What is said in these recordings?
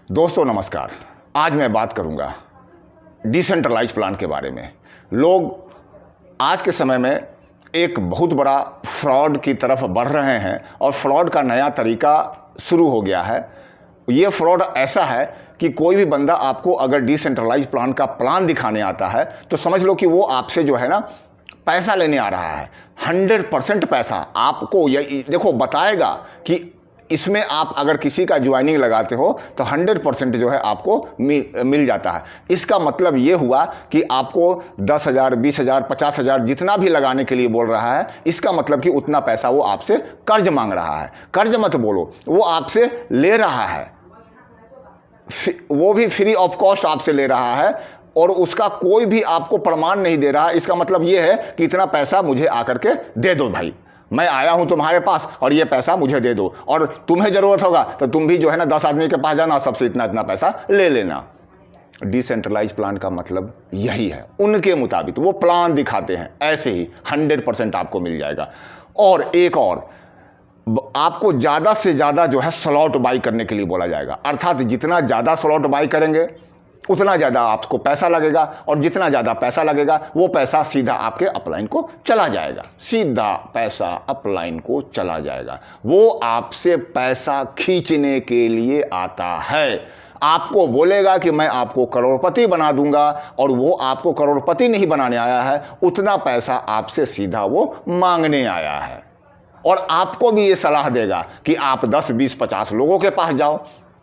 दोस्तों नमस्कार। आज मैं बात करूंगा डिसेंट्रलाइज प्लान के बारे में। लोग आज के समय में एक बहुत बड़ा फ्रॉड की तरफ बढ़ रहे हैं और फ्रॉड का नया तरीका शुरू हो गया है। ये फ्रॉड ऐसा है कि कोई भी बंदा आपको अगर डिसेंट्रलाइज प्लान का प्लान दिखाने आता है तो समझ लो कि वो आपसे जो है ना पैसा लेने आ रहा है। 100% पैसा आपको ये देखो बताएगा कि इसमें आप अगर किसी का ज्वाइनिंग लगाते हो तो 100% जो है आपको मिल जाता है। इसका मतलब ये हुआ कि आपको 10,000, 20,000, 50,000 जितना भी लगाने के लिए बोल रहा है, इसका मतलब कि उतना पैसा वो आपसे कर्ज मांग रहा है। कर्ज मत बोलो, वो आपसे ले रहा है, वो भी फ्री ऑफ कॉस्ट आपसे ले रहा है और उसका कोई भी आपको प्रमाण नहीं दे रहा है। इसका मतलब ये है कि इतना पैसा मुझे आकर के दे दो भाई, मैं आया हूं तुम्हारे पास और ये पैसा मुझे दे दो, और तुम्हें जरूरत होगा तो तुम भी जो है ना 10 आदमी के पास जाना, सबसे इतना इतना पैसा ले लेना। डिसेंट्रलाइज प्लान का मतलब यही है। उनके मुताबिक वो प्लान दिखाते हैं, ऐसे ही 100% आपको मिल जाएगा। और एक और, आपको ज़्यादा से ज़्यादा जो है स्लॉट बाई करने के लिए बोला जाएगा। अर्थात जितना ज़्यादा स्लॉट बाई करेंगे उतना ज़्यादा आपको पैसा लगेगा, और जितना ज़्यादा पैसा लगेगा वो पैसा सीधा आपके अपलाइन को चला जाएगा। सीधा पैसा अपलाइन को चला जाएगा। वो आपसे पैसा खींचने के लिए आता है। आपको बोलेगा कि मैं आपको करोड़पति बना दूंगा, और वो आपको करोड़पति नहीं बनाने आया है, उतना पैसा आपसे सीधा वो मांगने आया है। और आपको भी ये सलाह देगा कि आप 10, 20, 50 लोगों के पास जाओ,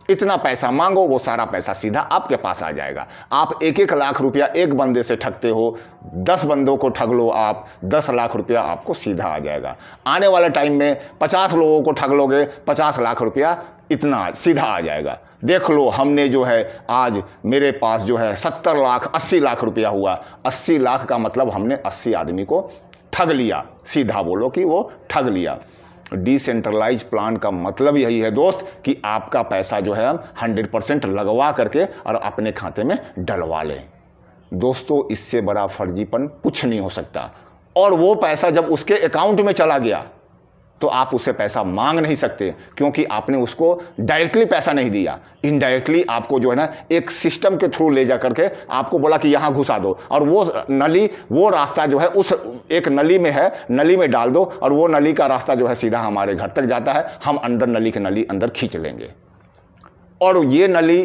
इतना पैसा मांगो, वो सारा पैसा सीधा आपके पास आ जाएगा। आप 1-1 लाख रुपया एक बंदे से ठगते हो, 10 बंदों को ठग लो आप, 10 लाख रुपया आपको सीधा आ जाएगा। आने वाले टाइम में 50 लोगों को ठग लोगे, 50 लाख रुपया इतना सीधा आ जाएगा। देख लो, हमने जो है आज मेरे पास जो है 70 लाख 80 लाख रुपया हुआ। 80 लाख का मतलब हमने 80 आदमी को ठग लिया। सीधा बोलो कि वो ठग लिया। डिसेंट्रलाइज प्लान का मतलब यही है दोस्त कि आपका पैसा जो है हम 100% लगवा करके और अपने खाते में डलवा लें। दोस्तों, इससे बड़ा फर्जीपन कुछ नहीं हो सकता। और वो पैसा जब उसके अकाउंट में चला गया तो आप उससे पैसा मांग नहीं सकते, क्योंकि आपने उसको डायरेक्टली पैसा नहीं दिया। इनडायरेक्टली आपको जो है ना एक सिस्टम के थ्रू ले जा करके आपको बोला कि यहाँ घुसा दो, और वो नली, वो रास्ता जो है उस एक नली में है, नली में डाल दो, और वो नली का रास्ता जो है सीधा हमारे घर तक जाता है। हम अंदर नली अंदर खींच लेंगे। और ये नली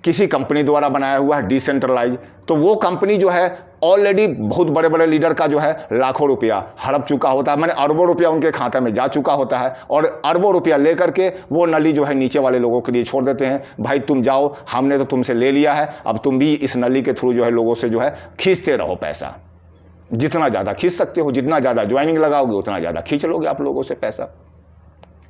किसी कंपनी द्वारा बनाया हुआ है डिसेंट्रलाइज, तो वो कंपनी जो है ऑलरेडी बहुत बड़े बड़े लीडर का जो है लाखों रुपया हड़प चुका होता है, मैंने अरबों रुपया उनके खाते में जा चुका होता है, और अरबों रुपया लेकर के वो नली जो है नीचे वाले लोगों के लिए छोड़ देते हैं। भाई तुम जाओ, हमने तो तुमसे ले लिया है, अब तुम भी इस नली के थ्रू जो है लोगों से जो है खींचते रहो पैसा। जितना ज़्यादा खींच सकते हो, जितना ज़्यादा ज्वाइनिंग लगाओगे उतना ज़्यादा खींच लोगे आप लोगों से पैसा।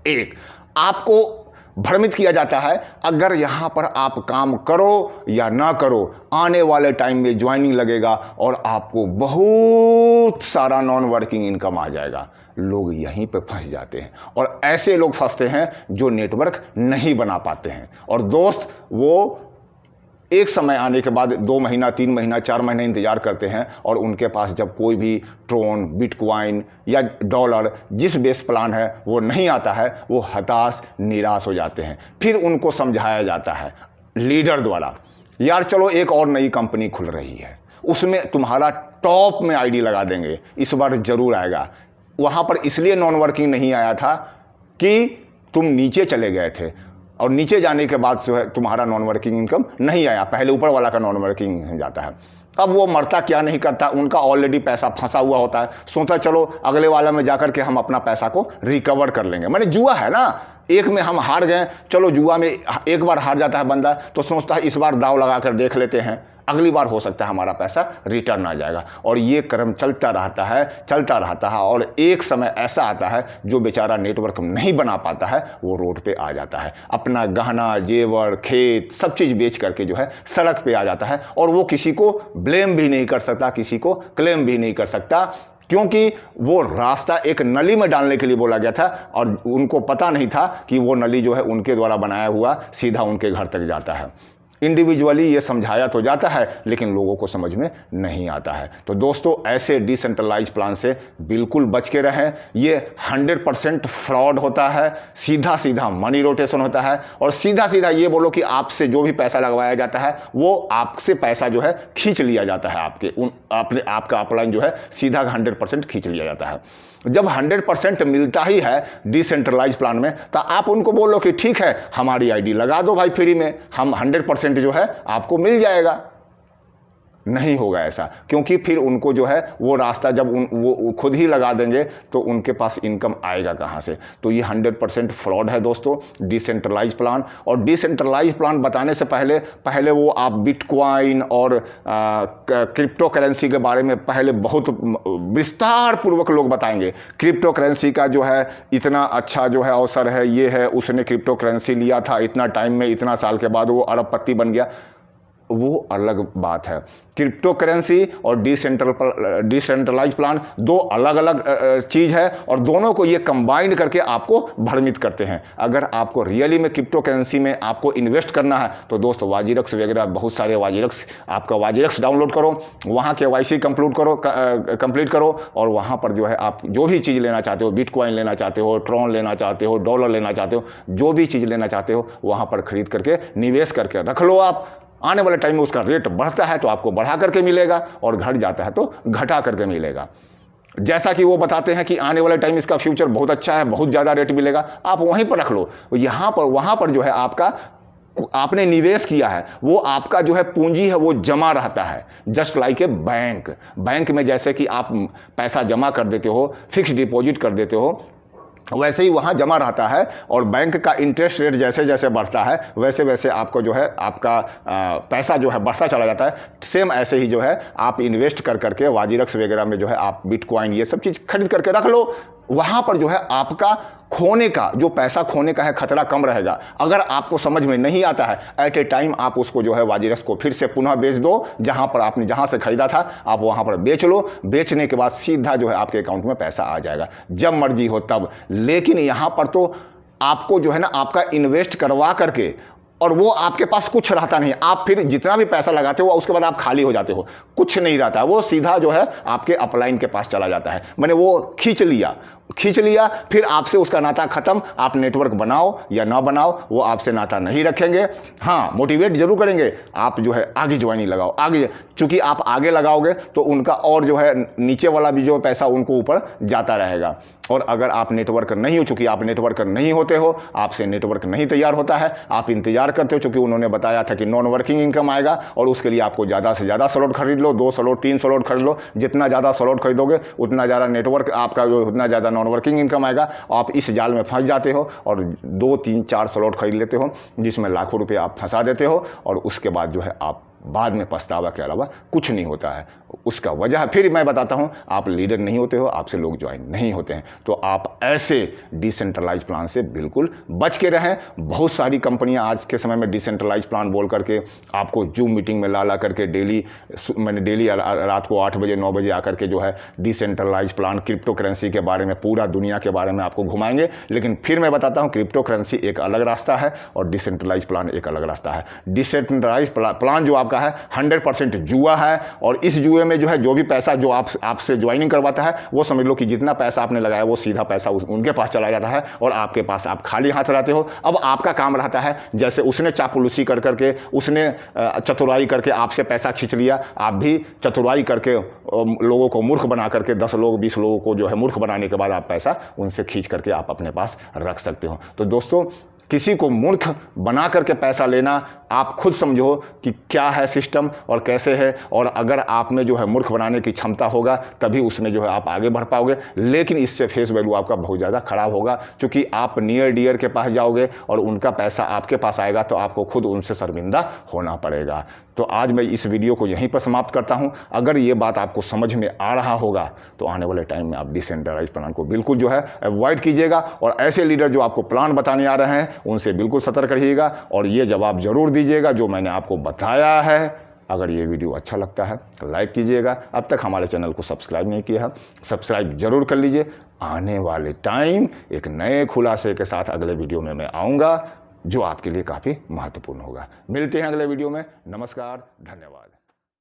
एक, आपको भ्रमित किया जाता है अगर यहां पर आप काम करो या ना करो, आने वाले टाइम में ज्वाइनिंग लगेगा और आपको बहुत सारा नॉन वर्किंग इनकम आ जाएगा। लोग यहीं पे फंस जाते हैं, और ऐसे लोग फंसते हैं जो नेटवर्क नहीं बना पाते हैं। और दोस्त, वो एक समय आने के बाद 2 महीना, 3 महीना, 4 महीने इंतजार करते हैं, और उनके पास जब कोई भी ट्रोन, बिटकॉइन या डॉलर जिस बेस प्लान है वो नहीं आता है, वो हताश, निराश हो जाते हैं। फिर उनको समझाया जाता है लीडर द्वारा, यार चलो एक और नई कंपनी खुल रही है, उसमें तुम्हारा टॉप में आईडी लगा देंगे, इस बार जरूर आएगा। वहाँ पर इसलिए नॉन वर्किंग नहीं आया था कि तुम नीचे चले गए थे, और नीचे जाने के बाद जो है तुम्हारा नॉन वर्किंग इनकम नहीं आया। पहले ऊपर वाला का नॉन वर्किंग इनकम जाता है। अब वो मरता क्या नहीं करता, उनका ऑलरेडी पैसा फंसा हुआ होता है। सोचता चलो अगले वाला में जाकर के हम अपना पैसा को रिकवर कर लेंगे। मैंने जुआ है ना, एक में हम हार गए, चलो जुआ में एक बार हार जाता है बंदा तो सोचता है इस बार दाव लगा कर देख लेते हैं, अगली बार हो सकता है हमारा पैसा रिटर्न आ जाएगा। और ये क्रम चलता रहता है, और एक समय ऐसा आता है जो बेचारा नेटवर्क नहीं बना पाता है, वो रोड पे आ जाता है, अपना गहना, जेवर, खेत सब चीज़ बेच करके जो है सड़क पे आ जाता है। और वो किसी को ब्लेम भी नहीं कर सकता, किसी को क्लेम भी नहीं कर सकता, क्योंकि वो रास्ता एक नली में डालने के लिए बोला गया था, और उनको पता नहीं था कि वो नली जो है उनके द्वारा बनाया हुआ सीधा उनके घर तक जाता है। इंडिविजुअली ये समझाया तो जाता है लेकिन लोगों को समझ में नहीं आता है। तो दोस्तों ऐसे डिसेंट्रलाइज प्लान से बिल्कुल बच के रहें। ये 100% फ्रॉड होता है, सीधा सीधा मनी रोटेशन होता है और सीधा सीधा ये बोलो कि आपसे जो भी पैसा लगवाया जाता है वो आपसे पैसा जो है खींच लिया जाता है, आपका अपलाइन जो है सीधा 100% खींच लिया जाता है। जब 100% मिलता ही है डिसेंट्रलाइज प्लान में तो आप उनको बोलो कि ठीक है हमारी आईडी लगा दो भाई फ्री में, हम 100% जो है आपको मिल जाएगा। नहीं होगा ऐसा, क्योंकि फिर उनको जो है वो रास्ता जब वो खुद ही लगा देंगे तो उनके पास इनकम आएगा कहाँ से। तो ये 100% फ्रॉड है दोस्तों डिसेंट्रलाइज प्लान। और डिसेंट्रलाइज प्लान बताने से पहले वो आप बिटकॉइन और क्रिप्टो करेंसी के बारे में पहले बहुत विस्तार पूर्वक लोग बताएंगे। क्रिप्टो करेंसी का जो है इतना अच्छा जो है अवसर है, ये है, उसने क्रिप्टो करेंसी लिया था इतना टाइम में, इतना साल के बाद वो अरबपति बन गया, वो अलग बात है। क्रिप्टो करेंसी और डिसेंट्रलाइज प्लान दो अलग अलग चीज़ है और दोनों को ये कंबाइंड करके आपको भ्रमित करते हैं। अगर आपको रियली में क्रिप्टो करेंसी में आपको इन्वेस्ट करना है तो दोस्तों वाजीरक्स वगैरह बहुत सारे आपका वाजीरक्स डाउनलोड करो, वहाँ KYC कंप्लीट करो और वहाँ पर जो है आप जो भी चीज़ लेना चाहते हो, बिटकॉइन लेना चाहते हो, ट्रॉन लेना चाहते हो, डॉलर लेना चाहते हो, जो भी चीज़ लेना चाहते हो वहाँ पर खरीद करके निवेश करके रख लो आप। आने वाले टाइम में उसका रेट बढ़ता है तो आपको बढ़ा करके मिलेगा और घट जाता है तो घटा करके मिलेगा। जैसा कि वो बताते हैं कि आने वाले टाइम इसका फ्यूचर बहुत अच्छा है, बहुत ज़्यादा रेट मिलेगा, आप वहीं पर रख लो। वहाँ पर जो है आपने निवेश किया है वो आपका जो है पूंजी है वो जमा रहता है। जस्ट लाइक ए बैंक में जैसे कि आप पैसा जमा कर देते हो, फिक्स डिपॉजिट कर देते हो, वैसे ही वहाँ जमा रहता है और बैंक का इंटरेस्ट रेट जैसे जैसे बढ़ता है वैसे वैसे आपको जो है आपका पैसा जो है बढ़ता चला जाता है। सेम ऐसे ही जो है आप इन्वेस्ट कर करके वाजीरक्स वगैरह में जो है आप बिटकॉइन ये सब चीज़ खरीद करके रख लो। वहाँ पर जो है आपका खोने का जो पैसा खोने का है खतरा कम रहेगा। अगर आपको समझ में नहीं आता है एट ए टाइम आप उसको जो है वाजीरक्स को फिर से पुनः बेच दो, जहाँ से खरीदा था आप वहाँ पर बेच लो। बेचने के बाद सीधा जो है आपके अकाउंट में पैसा आ जाएगा जब मर्जी हो तब। लेकिन यहाँ पर तो आपको जो है ना आपका इन्वेस्ट करवा करके और वो आपके पास कुछ रहता नहीं, आप फिर जितना भी पैसा लगाते हो उसके बाद आप खाली हो जाते हो, कुछ नहीं रहता, वो सीधा जो है आपके अपलाइन के पास चला जाता है। मैंने वो खींच लिया फिर आपसे उसका नाता खत्म। आप नेटवर्क बनाओ या ना बनाओ वो आपसे नाता नहीं रखेंगे। हाँ, मोटिवेट जरूर करेंगे, आप जो है आगे ज्वाइनिंग लगाओ, आगे, चूंकि आप आगे लगाओगे तो उनका और जो है नीचे वाला भी जो पैसा उनको ऊपर जाता रहेगा। और अगर आप नेटवर्क नहीं हो, चूंकि आप नेटवर्क नहीं होते हो, आपसे नेटवर्क नहीं तैयार होता है, आप इंतजार करते हो, चूंकि उन्होंने बताया था कि नॉन वर्किंग इनकम आएगा और उसके लिए आपको ज़्यादा से ज़्यादा स्लॉट खरीद लो, 2 स्लॉट 3 स्लॉट खरीद लो। जितना ज़्यादा स्लॉट खरीदोगे उतना ज़्यादा नेटवर्क आपका उतना ज़्यादा नॉन वर्किंग इनकम आएगा। आप इस जाल में फंस जाते हो और 2 3 4 स्लॉट खरीद लेते हो जिसमें लाखों रुपये आप फंसा देते हो और उसके बाद जो है आप बाद में पछतावा के अलावा कुछ नहीं होता है। उसका वजह फिर मैं बताता हूं, आप लीडर नहीं होते हो, आपसे लोग ज्वाइन नहीं होते हैं। तो आप ऐसे डिसेंट्रलाइज प्लान से बिल्कुल बच के रहें। बहुत सारी कंपनियां आज के समय में डिसेंट्रलाइज प्लान बोल करके आपको जूम मीटिंग में ला करके डेली रात को 8 बजे 9 बजे आकर के जो है डिसेंट्रलाइज प्लान क्रिप्टो करेंसी के बारे में, पूरा दुनिया के बारे में आपको घुमाएंगे। लेकिन फिर मैं बताता हूँ क्रिप्टो करेंसी एक अलग रास्ता है और डिसेंट्रलाइज प्लान एक अलग रास्ता है। डिसेंट्रलाइज प्लान जो आपका है 100% जुआ है और इस जुए में जो है जो भी पैसा जो आपसे ज्वाइनिंग करवाता है वो समझ लो कि जितना पैसा आपने लगाया वो सीधा पैसा उनके पास चला जाता है और आपके पास आप खाली हाथ रहते हो। अब आपका काम रहता है, जैसे उसने चापलूसी करके उसने चतुराई करके आपसे पैसा खींच लिया, आप भी चतुराई करके लोगों को मूर्ख बना करके 10 लोग 20 लोगों को जो है मूर्ख बनाने के बाद आप पैसा उनसे खींच करके आप अपने पास रख सकते हो। तो दोस्तों, किसी को मूर्ख बना करके पैसा लेना, आप खुद समझो कि क्या है सिस्टम और कैसे है, और अगर आप में जो है मूर्ख बनाने की क्षमता होगा तभी उसमें जो है आप आगे बढ़ पाओगे। लेकिन इससे फेस वैल्यू आपका बहुत ज़्यादा खराब होगा, क्योंकि आप नियर डियर के पास जाओगे और उनका पैसा आपके पास आएगा तो आपको खुद उनसे शर्मिंदा होना पड़ेगा। तो आज मैं इस वीडियो को यहीं पर समाप्त करता हूं। अगर ये बात आपको समझ में आ रहा होगा तो आने वाले टाइम में आप डिसेंट्रलाइज प्लान को बिल्कुल जो है अवॉइड कीजिएगा और ऐसे लीडर जो आपको प्लान बताने आ रहे हैं उनसे बिल्कुल सतर्क रहिएगा और ये जवाब जरूर दीजिएगा जो मैंने आपको बताया है। अगर ये वीडियो अच्छा लगता है तो लाइक कीजिएगा। अब तक हमारे चैनल को सब्सक्राइब नहीं किया है, सब्सक्राइब जरूर कर लीजिए। आने वाले टाइम एक नए खुलासे के साथ अगले वीडियो में मैं आऊँगा। जो आपके लिए काफ़ी महत्वपूर्ण होगा। मिलते हैं अगले वीडियो में। नमस्कार, धन्यवाद।